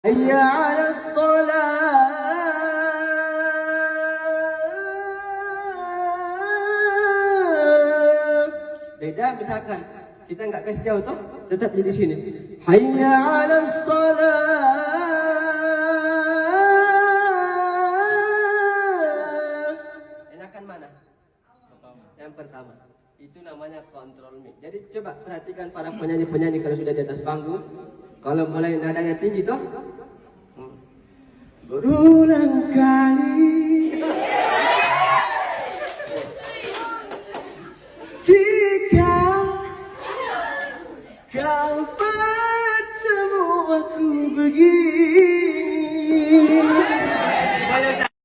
Hayya 'alas shalah. Beda misalkan kita nggak kasih jauh toh, tetap di sini. Hayya 'alas shalah. Enakan mana? Yang pertama. Itu namanya kontrol mic. Jadi coba perhatikan para penyanyi-penyanyi kalau sudah di atas panggung. Kalau mulai nadanya tinggi toh, berulang kali